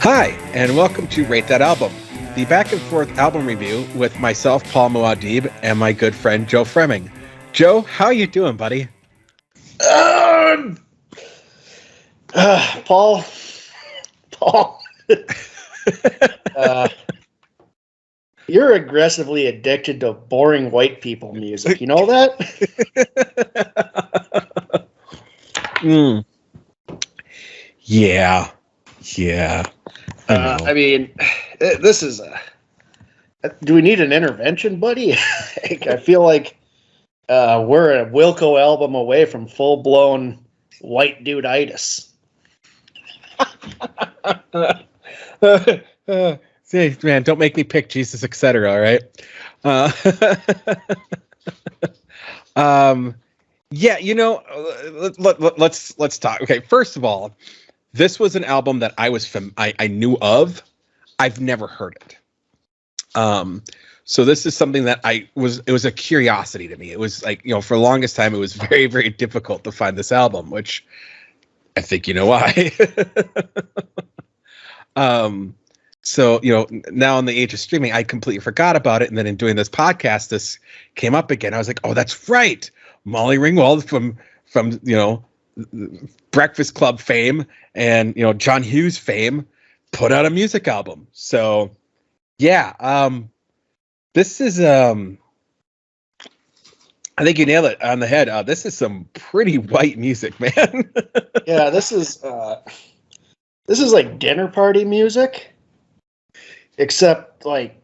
Hi, and welcome to Rate That Album, the back and forth album review with myself, Paul Muad'Dib, and my good friend Joe Fremming. Joe, how you doing, buddy? Paul, you're aggressively addicted to boring white people music. You know that? Yeah. I mean, this is do we need an intervention, buddy? I feel like we're a Wilco album away from full-blown white dude-itis. Hey, man, don't make me pick Jesus, etc. All right. Yeah, let's talk. Okay, first of all, this was an album that I knew of. I've never heard it. So this is something that it was a curiosity to me. It was like, for the longest time, it was very, very difficult to find this album, which I think you know why. So, now in the age of streaming, I completely forgot about it. And then in doing this podcast, this came up again. I was like, oh, that's right. Molly Ringwald from Breakfast Club fame and, John Hughes fame put out a music album. So, yeah, this is, I think you nailed it on the head. This is some pretty white music, man. Yeah, this is like dinner party music. Except, like,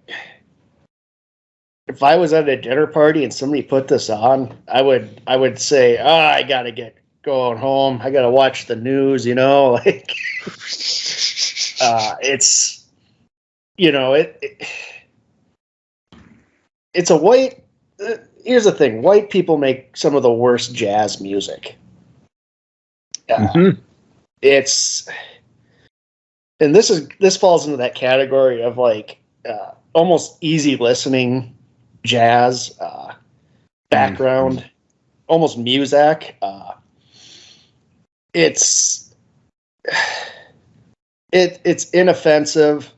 if I was at a dinner party and somebody put this on, I would say, I gotta get going home. I gotta watch the news, like, it's, it's a white, here's the thing. White people make some of the worst jazz music. It's, and this falls into that category of like almost easy listening jazz background, almost Muzak. It's inoffensive,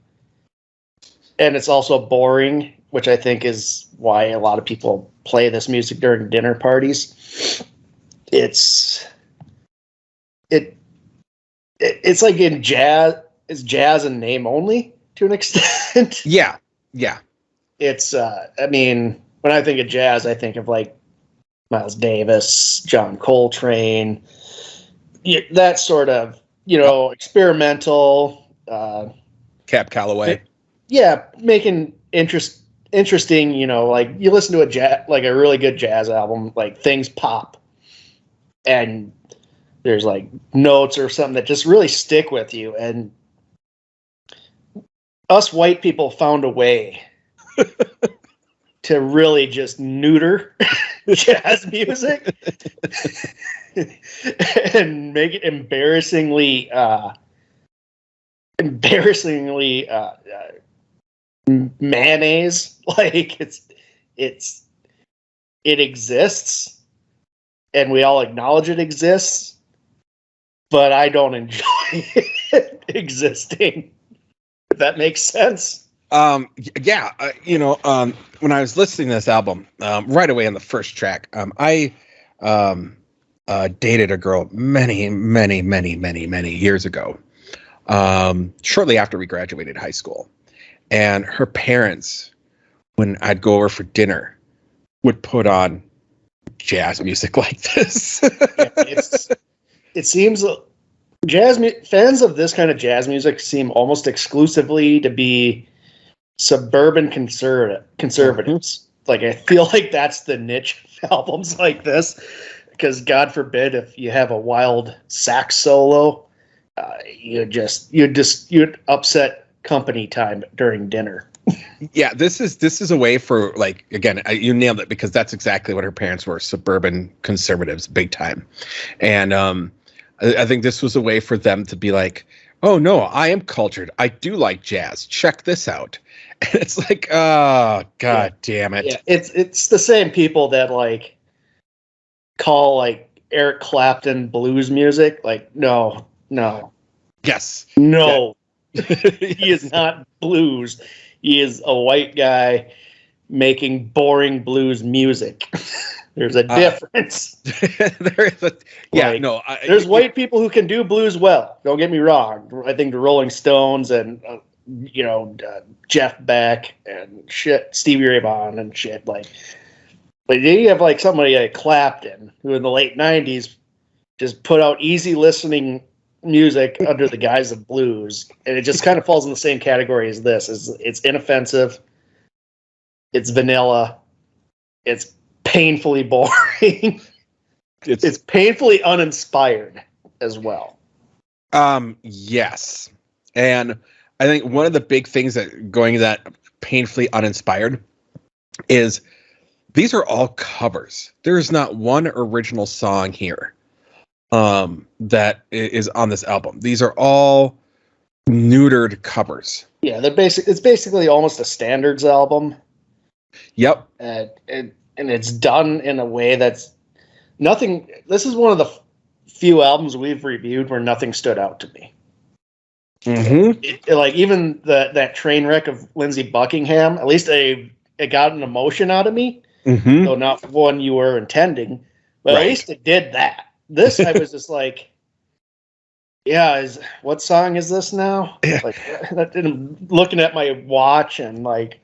and it's also boring, which I think is why a lot of people play this music during dinner parties. It's like in jazz. It's jazz in name only to an extent. Yeah. It's, I mean, when I think of jazz, I think of like Miles Davis, John Coltrane, that sort of, experimental. Cab Calloway. Yeah, making interesting. Like you listen to a really good jazz album, like things pop, and there's like notes or something that just really stick with you. And us white people found a way to really just neuter jazz music and make it embarrassingly mayonnaise. Like it exists, and we all acknowledge it exists, but I don't enjoy it existing. If that makes sense. Yeah. When I was listening to this album, right away on the first track, I dated a girl many years ago, shortly after we graduated high school. And her parents, when I'd go over for dinner, would put on jazz music like this. It seems fans of this kind of jazz music seem almost exclusively to be suburban conservatives. Like, I feel like that's the niche of albums like this, because God forbid if you have a wild sax solo, you'd upset company time during dinner. Yeah, this is a way for, like, again, you nailed it, because that's exactly what her parents were, suburban conservatives, big time. And I think this was a way for them to be like, oh no, I am cultured. I do like jazz. Check this out. And it's like, oh, God damn it. Yeah, it's the same people that like call like Eric Clapton blues music. Like, no. Yes. No. He is not blues. He is a white guy making boring blues music. There's a difference. There is a there's white people who can do blues well. Don't get me wrong. I think the Rolling Stones and Jeff Beck and shit, Stevie Ray Vaughan and shit like. But then you have like somebody like Clapton, who in the late '90s just put out easy listening music under the guise of blues, and it just kind of falls in the same category as this. It's inoffensive, it's vanilla, it's painfully boring, it's painfully uninspired as well. Yes, and I think one of the big things that going that painfully uninspired is these are all covers. There is not one original song here that is on this album. These are all neutered covers. Yeah, it's basically almost a standards album. Yep. And it's done in a way that's nothing. This is one of the few albums we've reviewed where nothing stood out to me. Mm-hmm. Like even that train wreck of Lindsey Buckingham, at least it got an emotion out of me. Mm-hmm. Though not one you were intending, but right. At least it did that. This I was just like, yeah, what song is this now? Yeah. Like looking at my watch and like,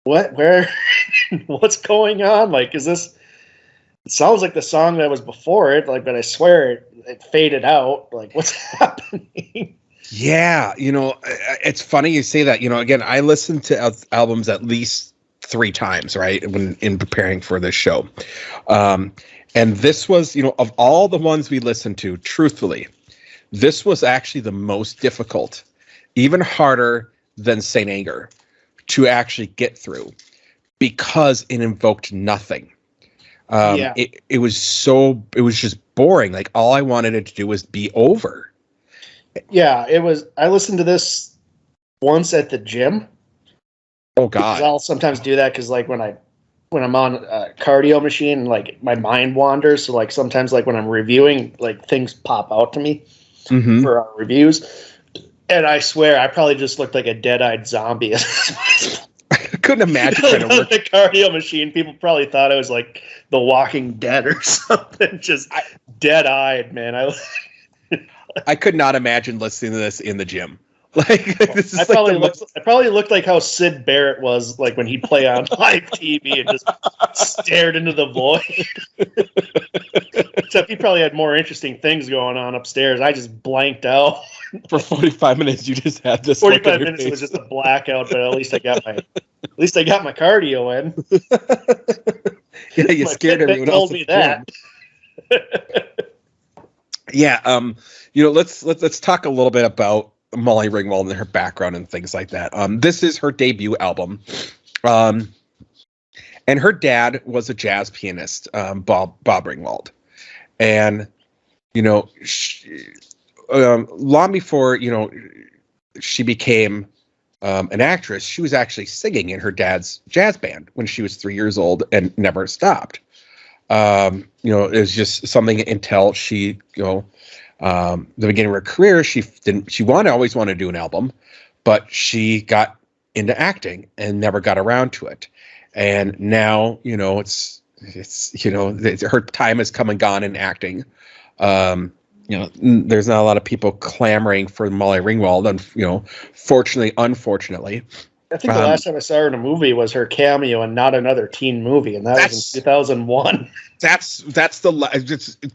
what's going on? Like, is this? It sounds like the song that was before it, like, but I swear it faded out. Like, what's happening? Yeah, it's funny you say that. Again, I listened to albums at least 3 times, right, when in preparing for this show. And this was, of all the ones we listened to, truthfully, this was actually the most difficult, even harder than Saint Anger, to actually get through because it invoked nothing. It was just boring. Like all I wanted it to do was be over. Yeah, it was. I listened to this once at the gym. Oh God! I'll sometimes do that because, like, when I'm on a cardio machine, like my mind wanders. So, like, sometimes, like when I'm reviewing, like things pop out to me for our reviews, and I swear I probably just looked like a dead-eyed zombie. I couldn't imagine trying to work the cardio machine. People probably thought I was like The Walking Dead or something, just dead-eyed, man. I could not imagine listening to this in the gym. Like this is I probably looked like how Sid Barrett was like when he'd play on live TV and just stared into the void. Except he probably had more interesting things going on upstairs. I just blanked out. For 45 minutes, you just had this. 45 minutes was just a blackout, but at least I got my cardio in. Yeah, you scared everyone else. Told me that. Yeah, let's talk a little bit about Molly Ringwald and her background and things like that. This is her debut album, and her dad was a jazz pianist, Bob Ringwald, and long before she became an actress, she was actually singing in her dad's jazz band when she was 3 years old and never stopped. It was just something until she, the beginning of her career, she always wanted to do an album, but she got into acting and never got around to it. And now, it's her time has come and gone in acting. There's not a lot of people clamoring for Molly Ringwald, and fortunately, unfortunately. I think the last time I saw her in a movie was her cameo in Not Another Teen Movie, and that was in 2001.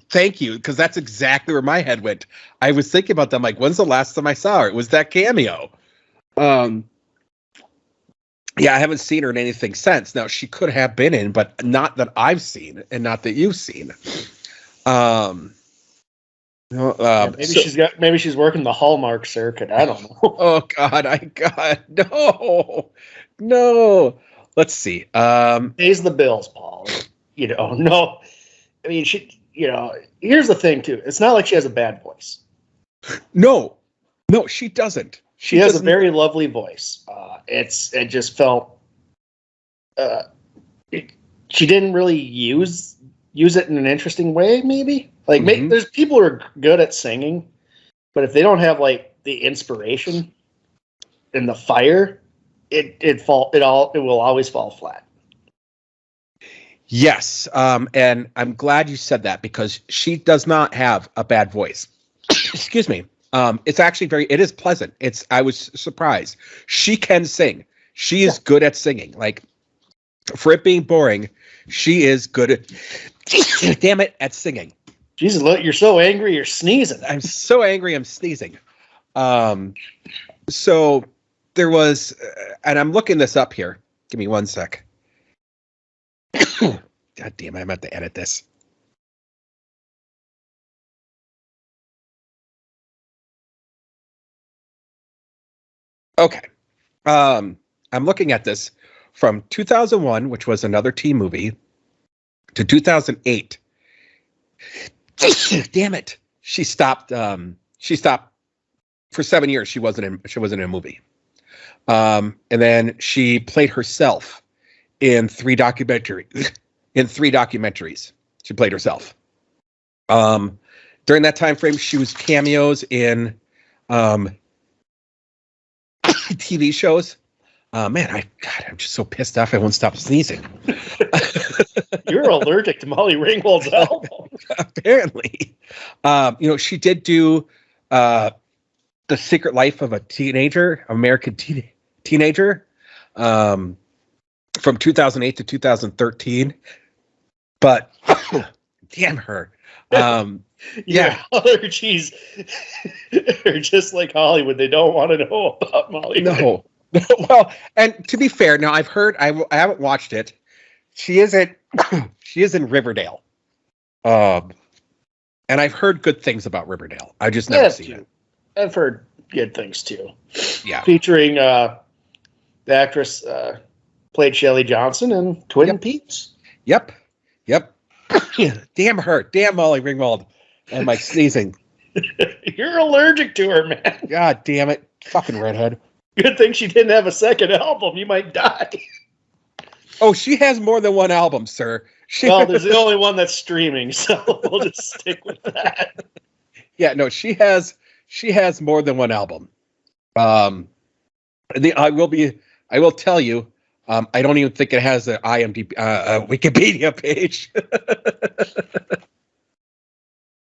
Thank you, because that's exactly where my head went. I was thinking about that. I'm like, when's the last time I saw her? It was that cameo. Yeah, I haven't seen her in anything since. Now, she could have been in, but not that I've seen, and not that you've seen. Maybe she's working the Hallmark circuit. I don't know. Oh God, no. Let's see. Pays the bills, Paul. No. I mean, she. Here's the thing too. It's not like she has a bad voice. No, she doesn't. She has a very lovely voice. It just felt. She didn't really use it in an interesting way. Maybe. Like, there's people who are good at singing, but if they don't have like the inspiration, in the fire, it will always fall flat. Yes, and I'm glad you said that because she does not have a bad voice. Excuse me. It's actually it is pleasant. I was surprised. She can sing. She is good at singing. Like, for it being boring, she is good at, damn it, at singing. Jesus, look, you're so angry, you're sneezing. I'm so angry, I'm sneezing. So there was, and I'm looking this up here. Give me one sec. God damn it, I'm about to edit this. Okay. I'm looking at this from 2001, which was another teen movie, to 2008. Damn it. She stopped for 7 years. She wasn't in a movie. And then she played herself in three documentaries. She played herself. During that time frame, she was cameos in TV shows. Man, I'm just so pissed off I won't stop sneezing. You're allergic to Molly Ringwald's album. Apparently. She did do The Secret Life of a Teenager, American Teenager, from 2008 to 2013. But damn her. Yeah, allergies are just like Hollywood. They don't want to know about Molly. No. Well, and to be fair, now I've heard, I haven't watched it. She is in Riverdale. And I've heard good things about Riverdale. I just never seen it. I've heard good things too. Yeah. Featuring the actress played Shelley Johnson in Twin Peaks. Yep. Damn her. Damn Molly Ringwald. And my sneezing. You're allergic to her, man. God damn it. Fucking redhead. Good thing she didn't have a second album. You might die. Oh, she has more than one album, sir. Well, there's the only one that's streaming, so we'll just stick with that. Yeah, no, she has more than one album. I will tell you, I don't even think it has an IMDb, Wikipedia page.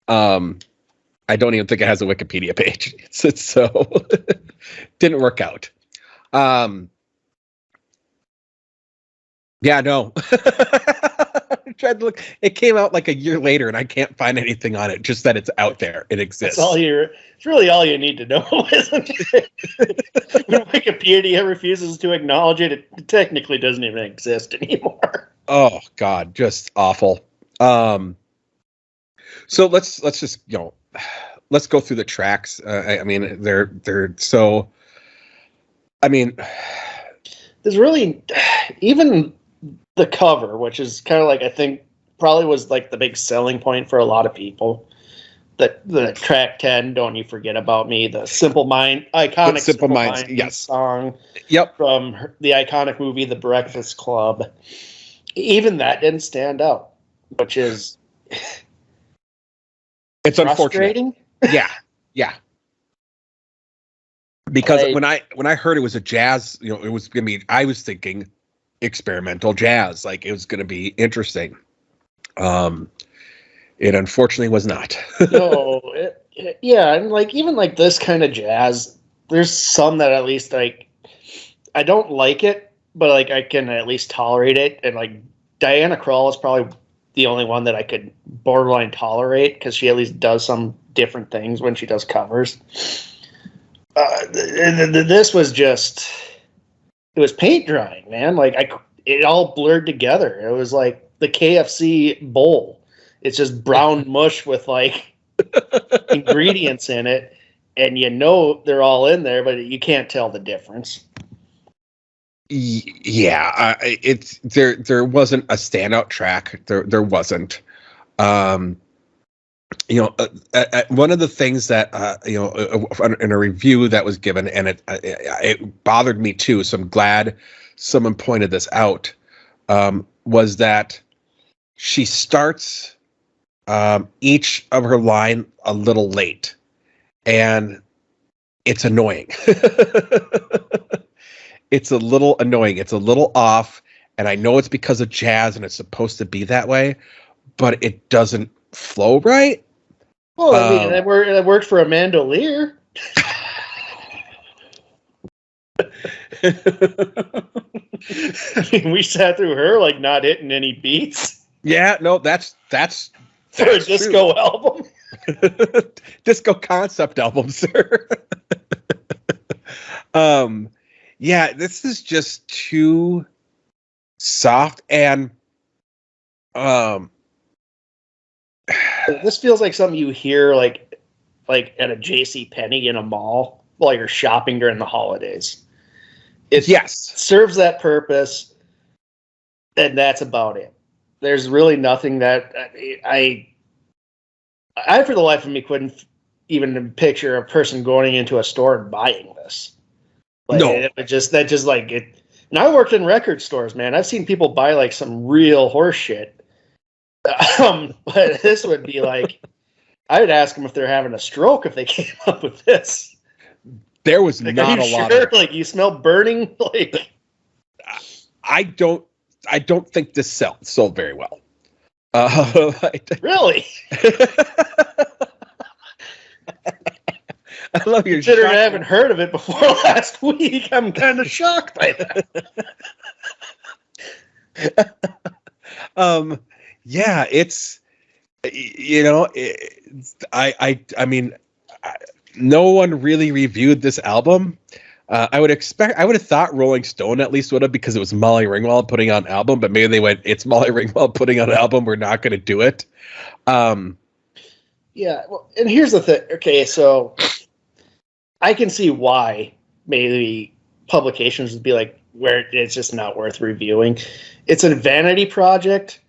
I don't even think it has a Wikipedia page. So didn't work out. Yeah, no. I tried to look. It came out like a year later, and I can't find anything on it. Just that it's out there. It exists. It's really all you need to know, isn't it? When Wikipedia refuses to acknowledge it, it technically doesn't even exist anymore. Oh God, just awful. So let's just let's go through the tracks. I mean, they're so. I mean, there's really even the cover, which is kind of like, I think probably was like the big selling point for a lot of people. That the track 10, Don't You Forget About Me, the iconic Simple Minds yes. song. Yep. From the iconic movie The Breakfast Club. Even that didn't stand out, which is it's frustrating. Unfortunate. Yeah. Because when I heard it was a jazz, it was gonna be. I was thinking experimental jazz, like it was gonna be interesting. It unfortunately was not. No, and like even like this kind of jazz, there's some that at least like I don't like it, but like I can at least tolerate it. And like Diana Krall is probably the only one that I could borderline tolerate because she at least does some different things when she does covers. This was just, it was paint drying, man. Like it all blurred together. It was like the KFC bowl. It's just brown mush with like ingredients in it, and they're all in there, but you can't tell the difference. Yeah, there wasn't a standout track. There wasn't. One of the things that in a review that was given, and it bothered me too. So I'm glad someone pointed this out. Was that she starts each of her line a little late, and it's annoying. It's a little annoying. It's a little off. And I know it's because of jazz and it's supposed to be that way, but it doesn't flow right. Well, I mean, that worked for Amanda Lear. We sat through her like not hitting any beats. Yeah, no, that's for a disco album. Disco concept album, sir. Yeah, this is just too soft, and this feels like something you hear like at a JC Penney in a mall while you're shopping during the holidays. It serves that purpose, and that's about it. There's really nothing that I for the life of me couldn't even picture a person going into a store and buying this. Like, no, and I worked in record stores, man. I've seen people buy like some real horse shit. But this would be like, I would ask them if they're having a stroke if they came up with this. There was like, not a lot of, like, you smell burning. Like, I don't think this sold very well. Really? I love your. Considering I haven't heard of it before last week, I'm kind of shocked by that. Yeah, it's, you know, I mean, no one really reviewed this album. I would have thought Rolling Stone at least would have, because it was Molly Ringwald putting on an album, but maybe they went, it's Molly Ringwald putting on an album, we're not going to do it. Yeah, well, and here's the thing. Okay, so I can see why maybe publications would be like, where it's just not worth reviewing. It's a vanity project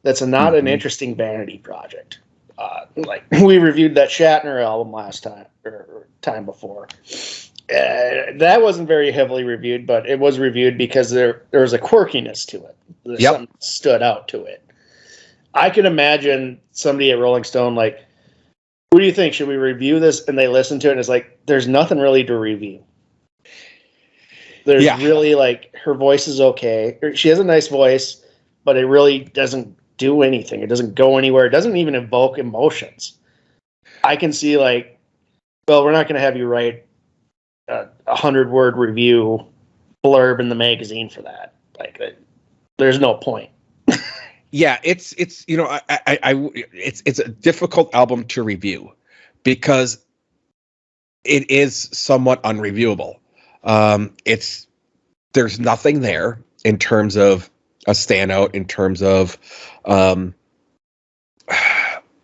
that's not an interesting vanity project. Like, we reviewed that Shatner album last time, or time before. That wasn't very heavily reviewed, but it was reviewed because there was a quirkiness to it. Something stood out to it. I can imagine somebody at Rolling Stone like, what do you think? Should we review this? And they listen to it and it's like, there's nothing really to review. There's really, like, her voice is okay. She has a nice voice, but it really doesn't do anything. It doesn't go anywhere. It doesn't even evoke emotions. I can see, like, well, we're not going to have you write a 100-word review blurb in the magazine for that. Like, there's no point. Yeah, it's you know, it's a difficult album to review because it is somewhat unreviewable. There's nothing there in terms of a standout, in terms of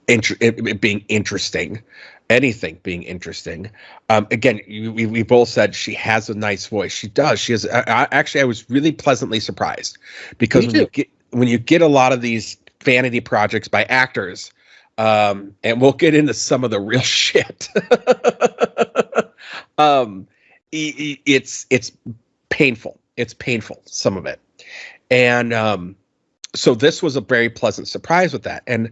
it being interesting, anything being interesting. Again, we both said she has a nice voice. She does. She has. Actually, I was really pleasantly surprised because when you get a lot of these vanity projects by actors, and we'll get into some of the real shit. It's painful. It's painful, some of it. And so this was a very pleasant surprise with that. And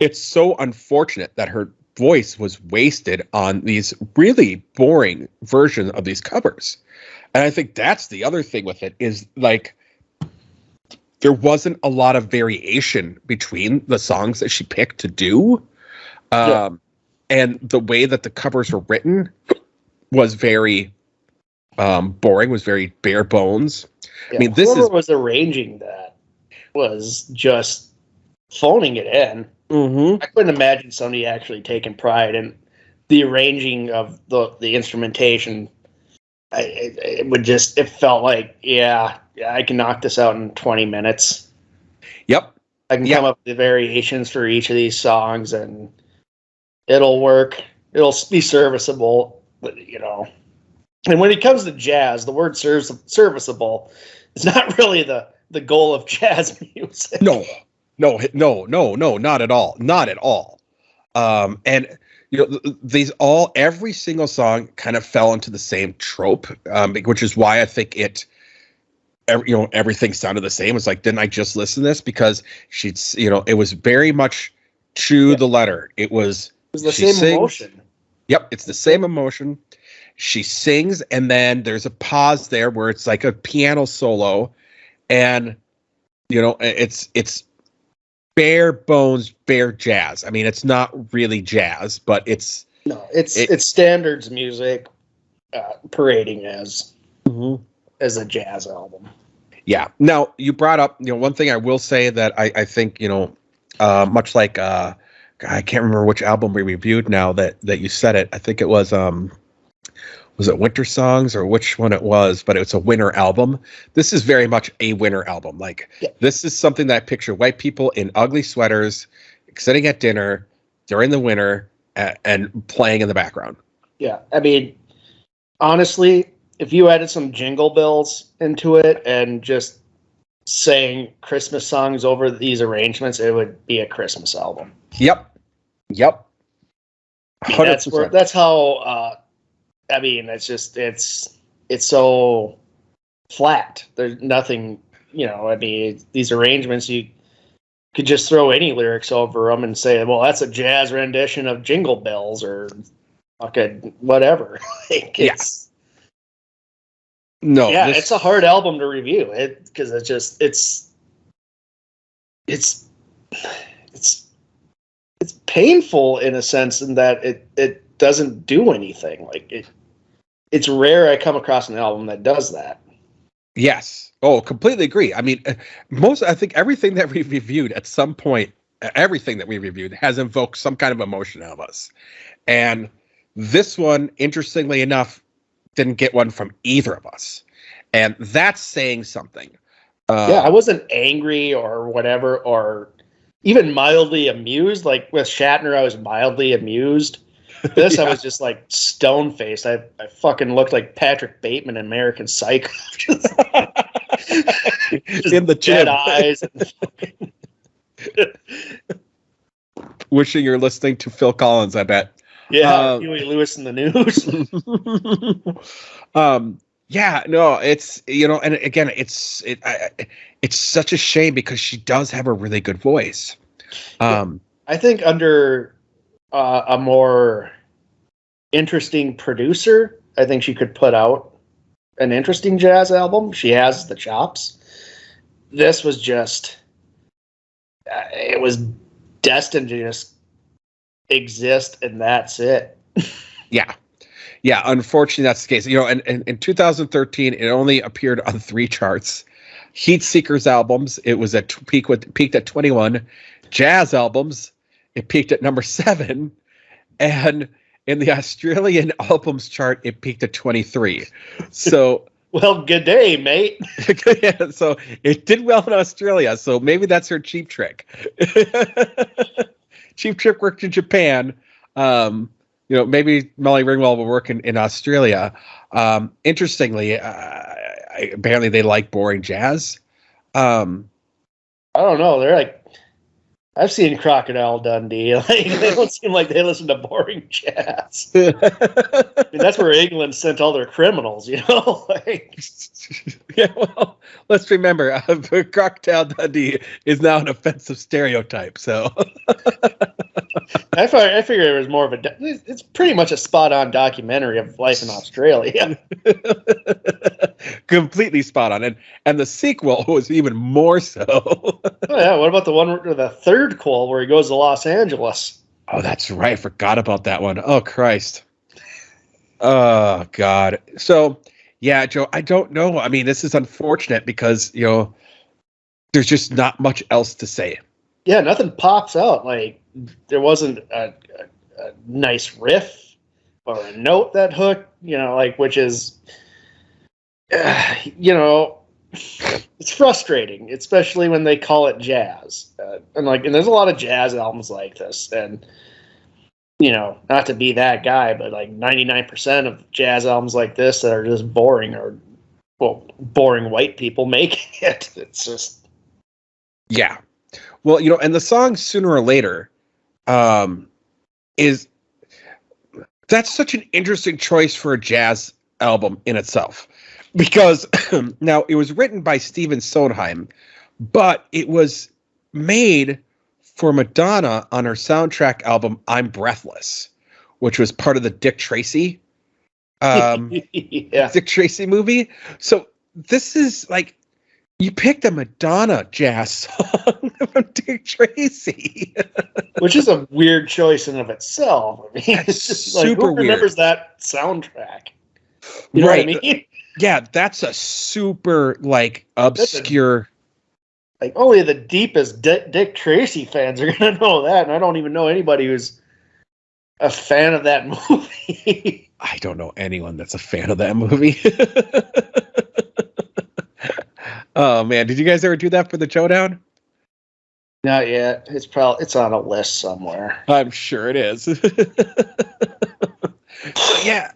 it's so unfortunate that her voice was wasted on these really boring versions of these covers. And I think that's the other thing with it is, like, there wasn't a lot of variation between the songs that she picked to do. And the way that the covers were written was very boring, was very bare bones. Yeah, I mean, whoever was arranging that was just phoning it in. Mm-hmm. I couldn't imagine somebody actually taking pride in the arranging of the instrumentation. It felt like, I can knock this out in 20 minutes. Yep. I can come up with the variations for each of these songs and it'll work. It'll be serviceable, but, you know. And when it comes to jazz, the word serviceable is not really the goal of jazz music. No, not at all. Not at all. And, you know, every single song kind of fell into the same trope, which is why I think everything sounded the same. It's like, didn't I just listen to this? Because it was very much to the letter. It was the same emotion. Yep, it's the same emotion. She sings, and then there's a pause there where it's like a piano solo, and it's bare bones, bare jazz. I mean, it's not really jazz, but it's standards music parading as a jazz album. Yeah. Now, you brought up, one thing I will say that I think, much like I can't remember which album we reviewed now that you said it. I think it was it Winter Songs or which one it was, but it's a winter album. This is very much a winter album. Like, This is something that I picture white people in ugly sweaters sitting at dinner during the winter and playing in the background. Yeah. I mean, honestly, if you added some jingle bells into it and just sang Christmas songs over these arrangements, it would be a Christmas album. Yep. 100%. That's how, it's so flat. There's nothing, these arrangements, you could just throw any lyrics over them and say, well, that's a jazz rendition of Jingle Bells or okay, whatever. It's a hard album to review because it's painful in a sense in that it doesn't do anything. Like it's rare I come across an album that does that. Yes. Oh, completely agree. I mean, I think everything that we reviewed at some point, everything that we reviewed has invoked some kind of emotion out of us. And this one, interestingly enough, didn't get one from either of us. And that's saying something. I wasn't angry or whatever, or even mildly amused. Like with Shatner, I was mildly amused. This, I was just like stone-faced. I fucking looked like Patrick Bateman in American Psycho. just in the gym. Dead eyes. Wishing you're listening to Phil Collins, I bet. Yeah, Huey Lewis in the news. It's and again, it's such a shame because she does have a really good voice. I think under a more interesting producer, I think she could put out an interesting jazz album. She has the chops. This was just, it was destined to just exist, and that's it. Yeah. Unfortunately, that's the case. And in 2013, it only appeared on 3 charts. Heat Seekers albums, it was peaked at 21. Jazz albums, it peaked at number 7, and in the Australian albums chart, it peaked at 23. So, well, good day, mate. Yeah, so it did well in Australia. So maybe that's her cheap trick. Cheap trick worked in Japan. Maybe Molly Ringwald will work in Australia. Interestingly, apparently they like boring jazz. I don't know. They're like, I've seen Crocodile Dundee. Like, they don't seem like they listen to boring jazz. I mean, that's where England sent all their criminals, Yeah, well, let's remember, Crocodile Dundee is now an offensive stereotype. So I figured it was more of it's pretty much a spot-on documentary of life in Australia. Completely spot on. And the sequel was even more so. Oh, yeah. What about the third quel where he goes to Los Angeles? Oh, that's right. I forgot about that one. Oh, Christ. Oh, God. So, yeah, Joe, I don't know. I mean, this is unfortunate because, there's just not much else to say. Yeah, nothing pops out. Like, there wasn't a nice riff or a note that hooked, which is, it's frustrating, especially when they call it jazz. And there's a lot of jazz albums like this. And, not to be that guy, but like 99% of jazz albums like this that are just boring boring white people making it. It's just. Yeah. Well, and the song Sooner or Later that's such an interesting choice for a jazz album in itself. Because now it was written by Stephen Sondheim, but it was made for Madonna on her soundtrack album I'm Breathless, which was part of the Dick Tracy, Yeah. Dick Tracy movie. So this is like, you picked a Madonna jazz song from Dick Tracy, Which is a weird choice in of itself. I mean, it's just like, super who weird. remembers that soundtrack? You know right? what I mean? Yeah, that's a super like obscure. Like only the deepest Dick Tracy fans are gonna know that, and I don't even know anybody who's a fan of that movie. I don't know anyone that's a fan of that movie. Oh man, did you guys ever do that for the showdown? Not yet. It's on a list somewhere. I'm sure it is. Yeah,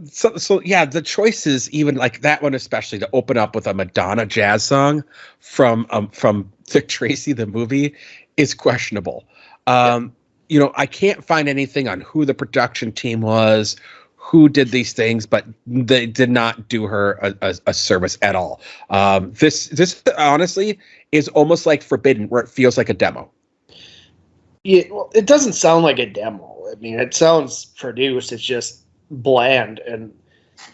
so yeah, the choices, even like that one especially, to open up with a Madonna jazz song from Dick Tracy the movie is questionable. I can't find anything on who the production team was, who did these things, but they did not do her a service at all. This honestly is almost like Forbidden, where it feels like a demo. Yeah, well, it doesn't sound like a demo. I mean, it sounds produced. It's just bland, and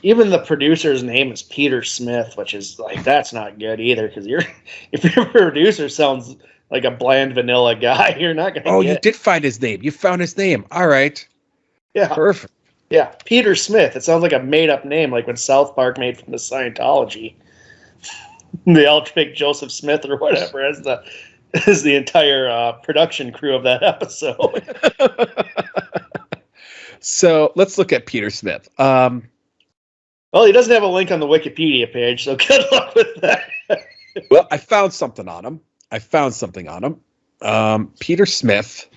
even the producer's name is Peter Smith, which is like, that's not good either. Because if your producer sounds like a bland vanilla guy, you're not gonna. You did find his name. You found his name. All right. Yeah. Perfect. Yeah, Peter Smith. It sounds like a made-up name, like when South Park made from the Scientology. They all pick Joseph Smith or whatever as the entire production crew of that episode. So let's look at Peter Smith. Well, he doesn't have a link on the Wikipedia page, so good luck with that. Well, I found something on him. Peter Smith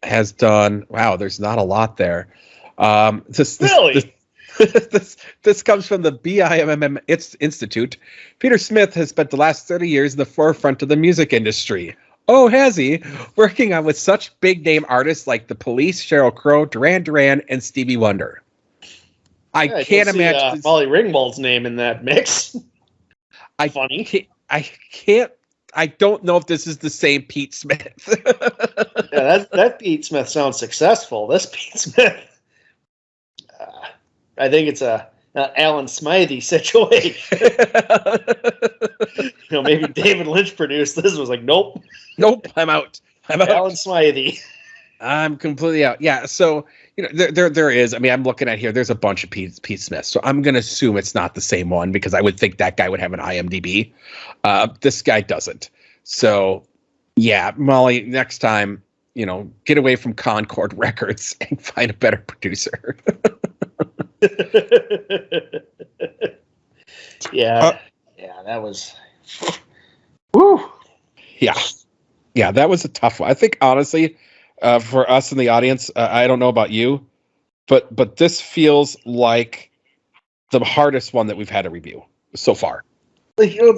has done. Wow, there's not a lot there. Really? This comes from the BIMM Institute. Peter Smith has spent the last 30 years in the forefront of the music industry. Oh, has he? Working on with such big name artists like The Police, Sheryl Crow, Duran Duran, and Stevie Wonder. I can't imagine Molly Ringwald's name in that mix. Funny. I can't. I don't know if this is the same Pete Smith. Yeah, that Pete Smith sounds successful. This Pete Smith, I think it's a Alan Smythe situation. Maybe David Lynch produced this. Was like, nope, I'm out. Alan Smythe. I'm completely out. Yeah. So there is. I mean, I'm looking at here. There's a bunch of Pete Smiths. So I'm going to assume it's not the same one because I would think that guy would have an IMDb. This guy doesn't. So yeah, Molly, next time, get away from Concord Records and find a better producer. Yeah, that was. Woo. Yeah, that was a tough one. I think honestly, for us in the audience, I don't know about you, but this feels like the hardest one that we've had to review so far.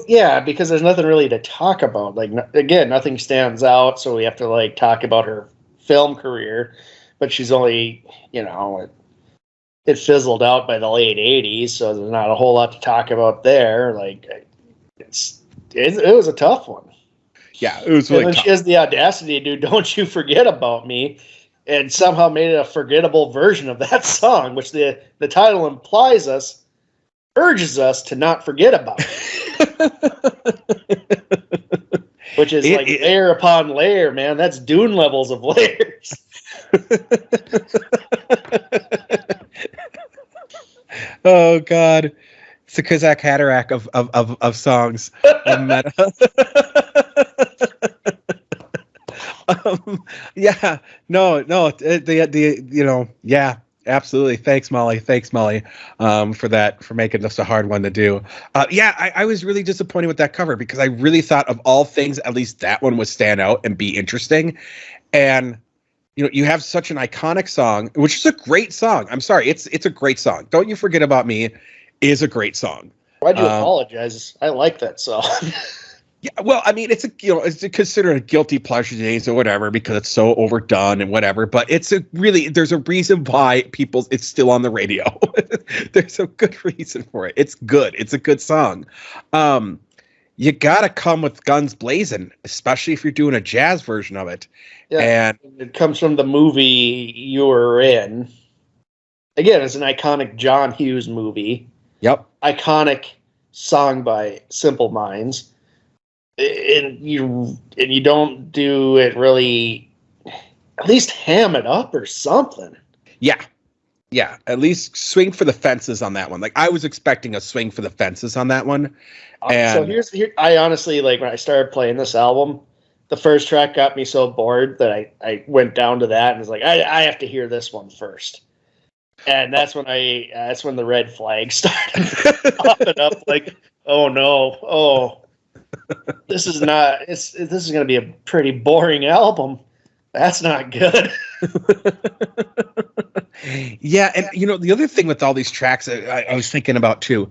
Yeah, because there's nothing really to talk about. Like, again, nothing stands out, so we have to talk about her film career. But she's only, it fizzled out by the late '80s, so there's not a whole lot to talk about there. It was a tough one. Yeah, it was really tough. She has the audacity to do "Don't You Forget About Me," and somehow made it a forgettable version of that song, which the title urges us to not forget about it. Which is layer upon layer, man. That's Dune levels of layers. Oh God, it's the Kazakh Haderach of songs. Yeah, yeah, absolutely. Thanks, Molly, for making this a hard one to do. I was really disappointed with that cover because I really thought of all things, at least that one would stand out and be interesting. And you have such an iconic song, which is a great song. I'm sorry, it's a great song. Don't You Forget About Me is a great song. Why'd you apologize? I like that song. Yeah, well, I mean, it's considered a guilty pleasure days or whatever because it's so overdone and whatever. But there's a reason why it's still on the radio. There's a good reason for it. It's good. It's a good song. you gotta come with guns blazing, especially if you're doing a jazz version of it. Yeah, and it comes from the movie you were in. Again, it's an iconic John Hughes movie. Yep. Iconic song by Simple Minds. And you don't do it really, at least ham it up or something. Yeah, at least swing for the fences on that one. Like, I was expecting a swing for the fences on that one. And So I honestly, like, when I started playing this album, the first track got me so bored that I went down to that and was like, I have to hear this one first. And that's when the red flag started popping up. Like, oh no, this is going to be a pretty boring album. That's not good. Yeah, and the other thing with all these tracks I was thinking about too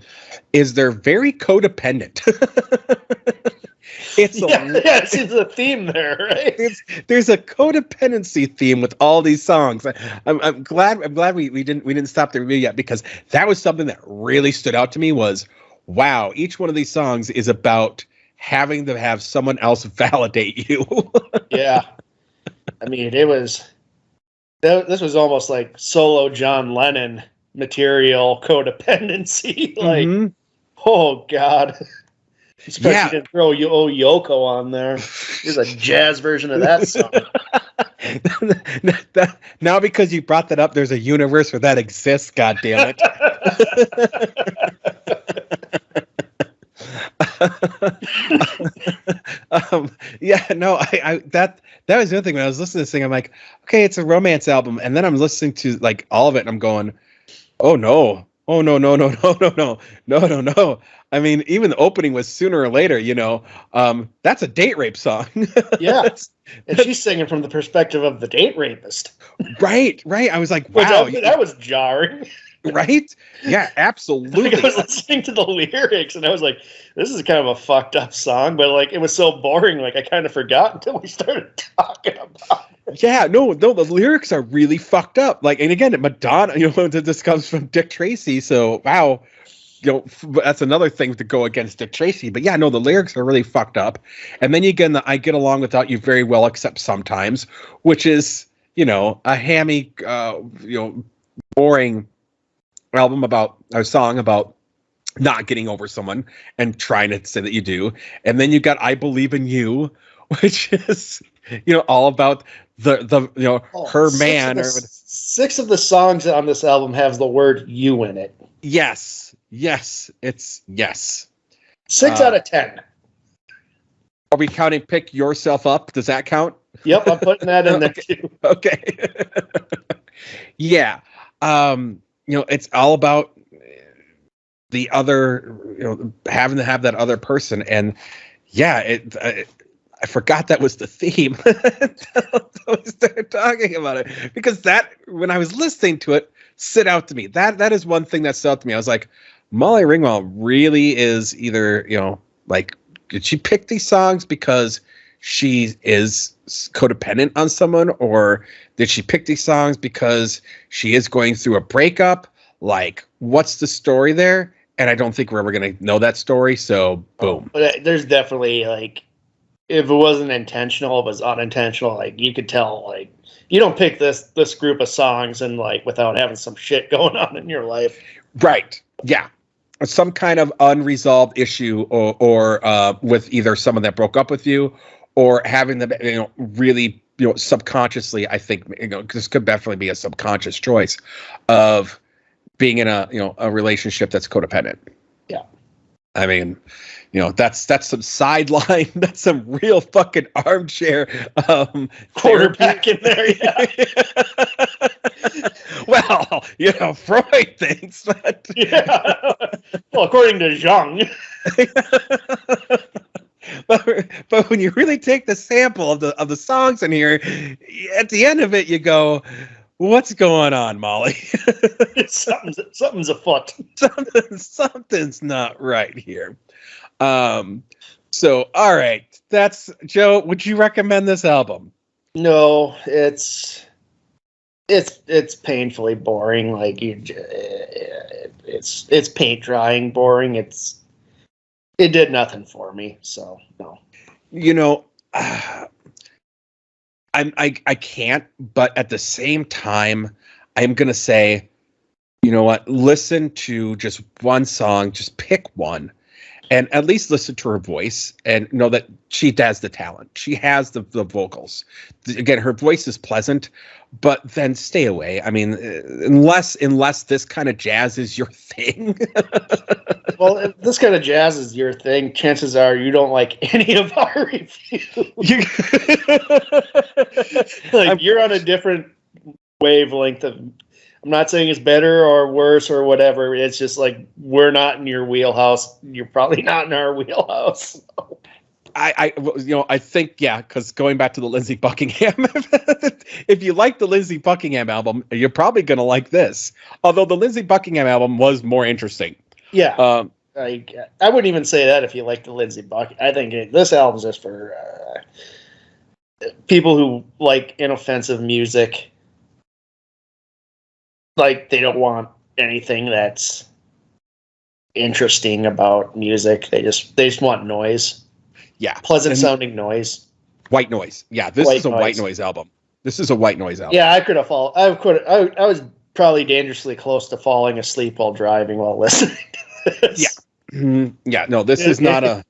is they're very codependent. It seems a theme there, right? There's a codependency theme with all these songs. I'm glad we didn't stop the review yet, because that was something that really stood out to me. Was, wow, each one of these songs is about having to have someone else validate you. Yeah, I mean, this was almost like solo John Lennon material codependency. Like, oh God. Especially you didn't throw Yoko on there. There's a jazz version of that song. Now, because you brought that up, there's a universe where that exists. God damn it! That was the other thing. When I was listening to this thing, I'm like, okay, it's a romance album, and then I'm listening to like all of it, and I'm going, oh no. Oh no. I mean, even the opening was Sooner or Later, that's a date rape song. Yeah. And she's singing from the perspective of the date rapist. Right. I was like, wow. That was jarring. Right? Yeah, absolutely. Like, I was listening to the lyrics and I was like, this is kind of a fucked up song, but like it was so boring, like I kind of forgot until we started talking about it. Yeah, no, the lyrics are really fucked up. Like, and again, Madonna, this comes from Dick Tracy, so wow, that's another thing to go against Dick Tracy. But yeah, no, the lyrics are really fucked up. And then you get I Get Along Without You Very Well, Except Sometimes, which is, a hammy, boring song about not getting over someone and trying to say that you do. And then you got I Believe in You, which is, all about her man. Six of the songs on this album have the word you in it. Yes. It's yes. 6 out of 10. Are we counting Pick Yourself Up? Does that count? Yep, I'm putting that in there too. Okay. Yeah. It's all about the other, having to have that other person. And yeah, I forgot that was the theme. We started talking about it, because that, when I was listening to it, stood out to me. That is one thing that stood out to me. I was like, Molly Ringwald really is either, like, did she pick these songs because she is codependent on someone, or did she pick these songs because she is going through a breakup? Like, what's the story there? And I don't think we're ever going to know that story. So, boom. But there's definitely, like, if it wasn't intentional, it was unintentional. Like, you could tell, like, you don't pick this group of songs and like without having some shit going on in your life. Right. Yeah. Some kind of unresolved issue, or with either someone that broke up with you, or having them, really, subconsciously, I think, this could definitely be a subconscious choice of being in a relationship that's codependent. Yeah. I mean, that's some sideline. That's some real fucking armchair quarterback in there. Yeah. Well, Freud thinks that. Yeah. Well, according to Jung. But when you really take the sample of the songs in here, at the end of it, you go, what's going on, Molly? Something's afoot. Something's not right here. So, all right, that's Joe. Would you recommend this album? No, it's painfully boring. Like it's paint drying boring. It's it did nothing for me. So no. You know, I can't, but at the same time, I'm gonna say, you know what? Listen to just one song, just pick one, and at least listen to her voice and know that she has the talent. She has the vocals. Again, her voice is pleasant, but then stay away. I mean, unless this kind of jazz is your thing. Well, if this kind of jazz is your thing, chances are you don't like any of our reviews. You're on a different wavelength of. I'm not saying it's better or worse or whatever. It's just like we're not in your wheelhouse. You're probably not in our wheelhouse. So. I think, yeah, because going back to the Lindsey Buckingham, if you like the Lindsey Buckingham album, you're probably going to like this. Although the Lindsey Buckingham album was more interesting. Yeah. I wouldn't even say that if you like the Lindsey Buckingham. I think this album's just for people who like inoffensive music. Like, they don't want anything that's interesting about music. They just want noise. Yeah. Pleasant sounding noise. White noise. Yeah, this is a white noise album. This is a white noise album. Yeah, I could have fallen. I was probably dangerously close to falling asleep while driving while listening to this. Yeah. Mm-hmm. Yeah, no, this is not a...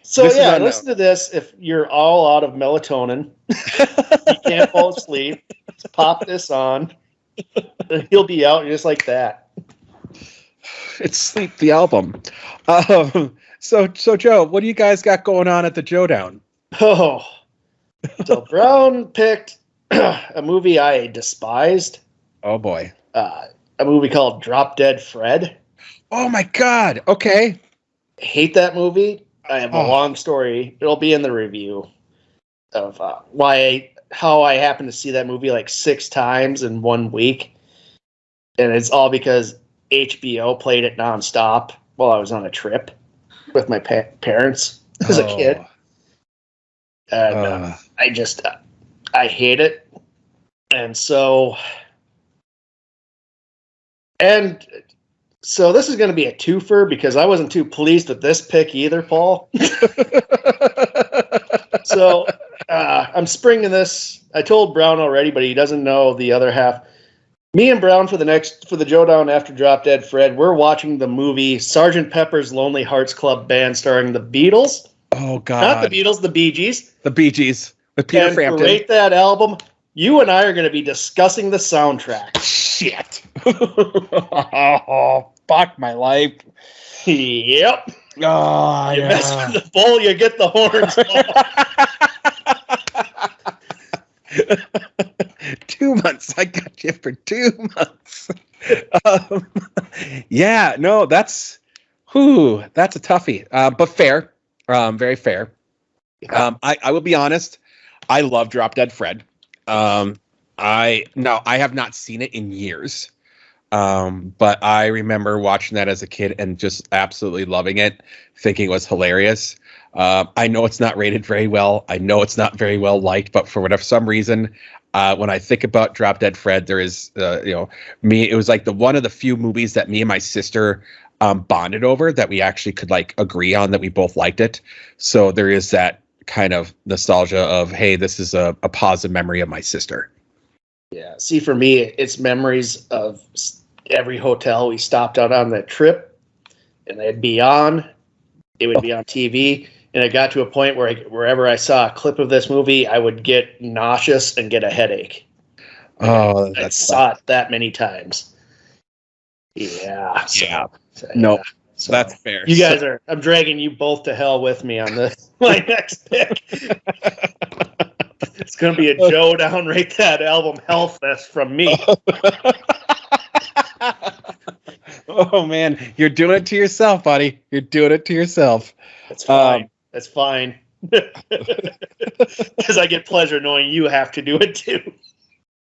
So, yeah, listen to this. If you're all out of melatonin, you can't fall asleep, just pop this on. He'll be out just like that. It's Sleep, the album. So Joe, what do you guys got going on at the Joe Down? Oh, so Brown picked a movie I despised. Oh boy, a movie called Drop Dead Fred. Oh my God. Okay. Hate that movie. I have a long story. It'll be in the review of how I happened to see that movie like 6 times in 1 week. And it's all because HBO played it nonstop while I was on a trip with my parents as a kid. And I hate it. And so this is going to be a twofer because I wasn't too pleased with this pick either, Paul. So I'm springing this. I told Brown already, but he doesn't know the other half. Me and Brown for the Joe Down after Drop Dead Fred, we're watching the movie Sgt. Pepper's Lonely Hearts Club Band starring the Beatles. Oh God! Not the Beatles, the Bee Gees. The Bee Gees with Peter Frampton. To rate that album, you and I are going to be discussing the soundtrack. Shit! Oh, fuck my life. Yep. Oh, you mess with the bull, you get the horns. 2 months. I got you for 2 months. Yeah, no, that's a toughie. But fair. Very fair. I will be honest. I love Drop Dead Fred. I have not seen it in years. But I remember watching that as a kid and just absolutely loving it, thinking it was hilarious. I know it's not rated very well. I know it's not very well liked, but for some reason, when I think about Drop Dead Fred, there is, me. It was like one of the few movies that me and my sister bonded over that we actually could like agree on that we both liked it. So there is that kind of nostalgia of, hey, this is a positive memory of my sister. Yeah. See, for me, it's memories of every hotel we stopped out on that trip, and they'd be on. It would be on TV. And it got to a point where wherever I saw a clip of this movie, I would get nauseous and get a headache. Oh, I saw it that many times. Yeah. So that's fair. You guys I'm dragging you both to hell with me on this. My next pick. It's going to be a Joe Down Rate That Album Hellfest from me. Oh, man. You're doing it to yourself, buddy. You're doing it to yourself. That's fine. That's fine. Because I get pleasure knowing you have to do it too.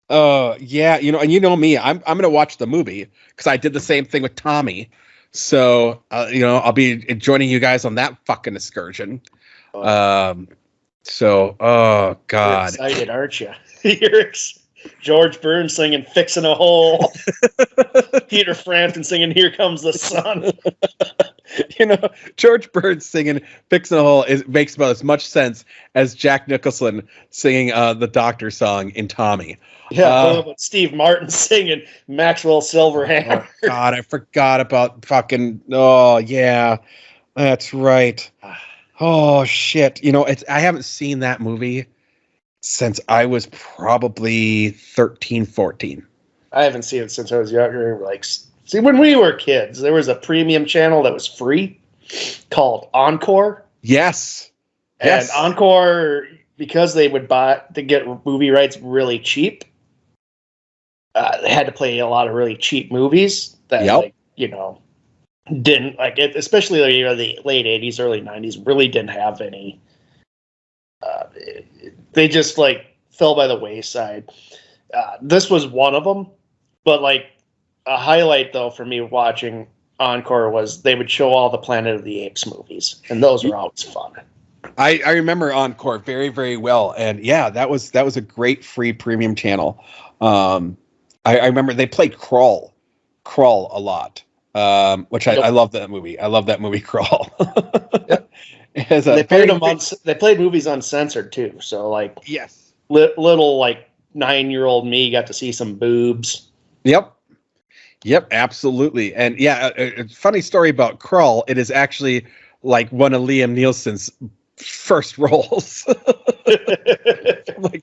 Yeah, and you know me, I'm going to watch the movie because I did the same thing with Tommy. So, I'll be joining you guys on that fucking excursion. Oh God. You're excited, aren't you? You're George Burns singing "Fixing a Hole." Peter Frampton singing "Here Comes the Sun." George Burns singing "Fixing a Hole" makes about as much sense as Jack Nicholson singing the Doctor song in Tommy. Yeah, but Steve Martin singing Maxwell Silverhammer. Oh, God, I forgot about fucking. Oh, yeah, that's right. Oh, shit. I haven't seen that movie since I was probably 13, 14. I haven't seen it since I was younger. When we were kids, there was a premium channel that was free called Encore. Yes. And Encore, because they would buy to get movie rights really cheap, they had to play a lot of really cheap movies that, didn't like it, especially the late 80s, early 90s, really didn't have any. They just fell by the wayside. This was one of them, but a highlight though for me watching Encore was they would show all the Planet of the Apes movies, and those were always fun. I remember Encore very, very well, and yeah, that was a great free premium channel. I remember they played Crawl a lot, which I love that movie. I love that movie Crawl. Yep. They played movies uncensored too, so yes, little 9-year-old me got to see some boobs. Yep, absolutely. And yeah, a funny story about Crawl. It is actually one of Liam Neeson's first roles from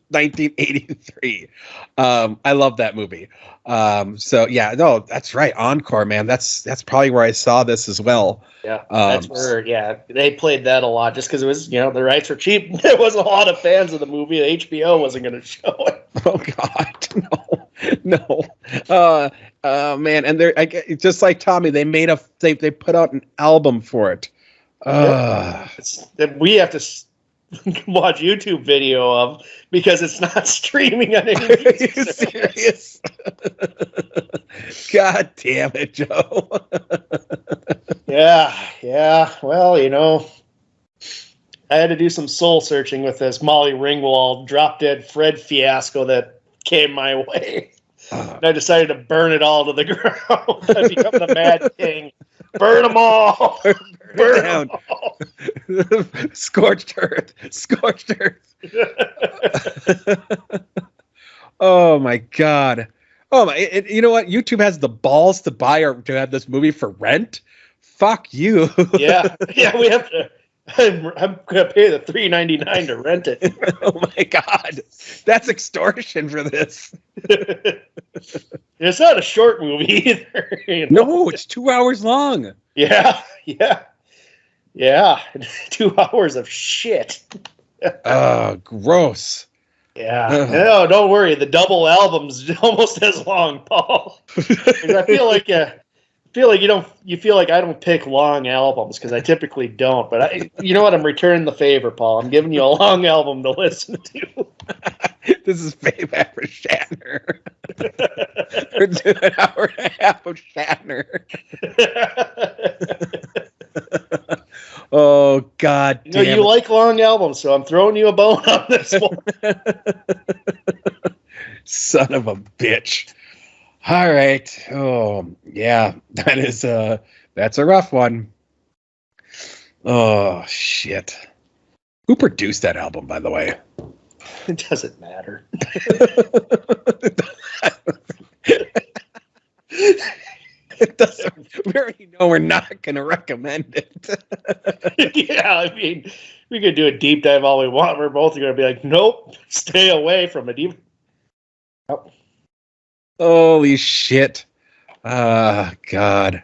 1983. I love that movie. So yeah, no, that's right. Encore, man. That's probably where I saw this as well. Yeah, that's where. Yeah, they played that a lot just because it was the rights were cheap. There wasn't a lot of fans of the movie. HBO wasn't going to show it. Oh God, no. Man, and they're just like Tommy. They put out an album for it. We have to watch YouTube video of because it's not streaming on any. Are you serious? God damn it, Joe. Yeah. Well, I had to do some soul searching with this Molly Ringwald Drop Dead Fred fiasco that came my way. And I decided to burn it all to the ground. I become the Mad King. Burn them all. Burn down. Scorched earth. Oh my God. Oh my! You know what? YouTube has the balls to buy or to have this movie for rent. Fuck you. Yeah. We have to. I'm gonna pay the $3.99 to rent it. Oh my God, that's extortion for this. It's not a short movie either. No, it's 2 hours long. Yeah. 2 hours of shit. Gross. Yeah. No, don't worry. The double album's almost as long, Paul. I feel like you feel like I don't pick long albums because I typically don't. But you know what? I'm returning the favor, Paul. I'm giving you a long album to listen to. This is Bebop for Shatner. We're doing an hour and a half of Shatner. Oh God! Damn you like long albums, so I'm throwing you a bone on this one. Son of a bitch. All right. Oh, yeah. That's a rough one. Oh, shit. Who produced that album, by the way? It doesn't matter. It doesn't. We already know we're not going to recommend it. Yeah, I mean, we could do a deep dive all we want. We're both going to be like, nope, stay away from it. Nope. Holy shit. God.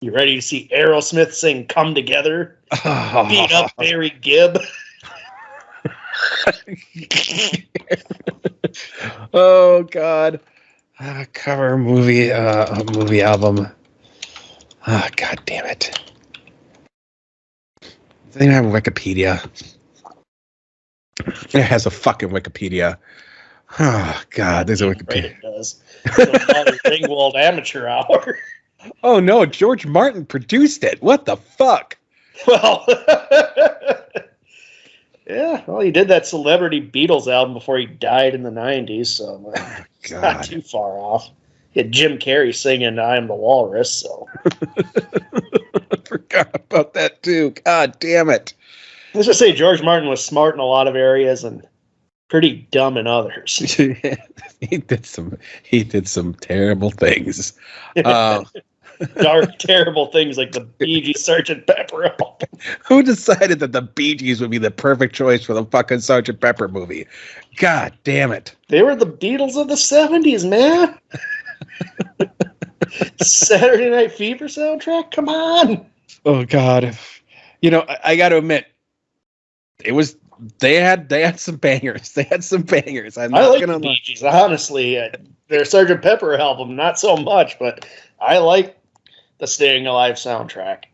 You ready to see Aerosmith sing Come Together? Beat up Barry Gibb? Oh, God. Cover movie album. Oh, God damn it. They don't have Wikipedia. It has a fucking Wikipedia. Oh, God, there's a Wikipedia. Right, it does. Molly Ringwald Amateur Hour. Oh, no, George Martin produced it. What the fuck? Well, Yeah, well, he did that Celebrity Beatles album before he died in the 90s, so it's not too far off. He had Jim Carrey singing I Am the Walrus, so. I forgot about that, too. God damn it. Let's just say George Martin was smart in a lot of areas and pretty dumb in others. He did some terrible things. Dark, terrible things like the Bee Gees Sgt. Pepper album. Who decided that the Bee Gees would be the perfect choice for the fucking Sgt. Pepper movie? God damn it. They were the Beatles of the 70s, man. Saturday Night Fever soundtrack? Come on. Oh, God. I got to admit, they had some bangers. They had some bangers. I like the Bee Gees, honestly. Their Sgt. Pepper album, not so much, but I like the Staying Alive soundtrack.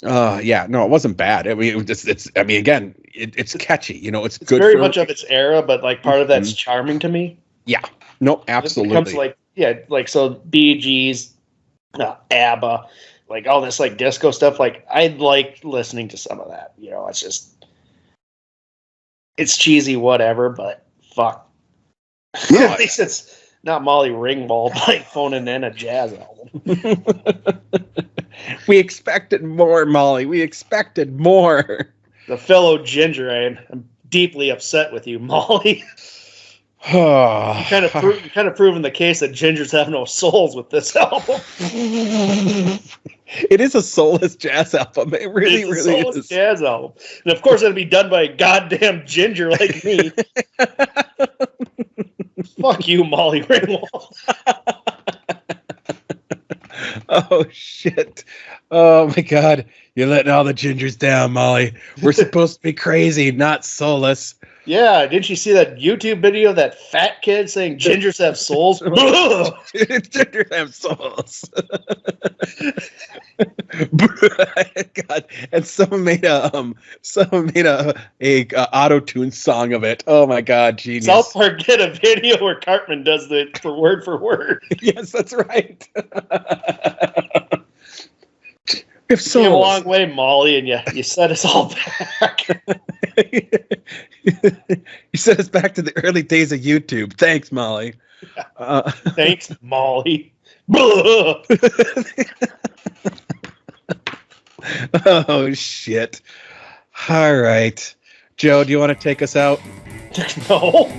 Yeah, no, it wasn't bad. I mean, it's catchy. It's good. Very much of its era, but like part of that's charming to me. Yeah, no, absolutely. It becomes so Bee Gees, ABBA, like all this like disco stuff. Like I like listening to some of that. It's cheesy, whatever, but fuck. No, at least it's not Molly Ringwald like phoning in a jazz album. We expected more, Molly. We expected more. The fellow ginger, I'm deeply upset with you, Molly. You kind of proven the case that gingers have no souls with this album. It is a soulless jazz album. It really is. Soulless jazz album, and of course, it'll be done by a goddamn ginger like me. Fuck you, Molly Ringwald. Oh shit! Oh my God! You're letting all the gingers down, Molly. We're supposed to be crazy, not soulless. Yeah, didn't you see that YouTube video of that fat kid saying gingers have souls? Gingers have souls. God, and someone made a auto-tune song of it. Oh my God, genius! South Park did a video where Cartman does it for word. Yes, that's right. You came a long way, Molly, and you set us all back. You set us back to the early days of YouTube. Thanks, Molly. Thanks, Molly. Oh, shit. All right. Joe, do you want to take us out? No.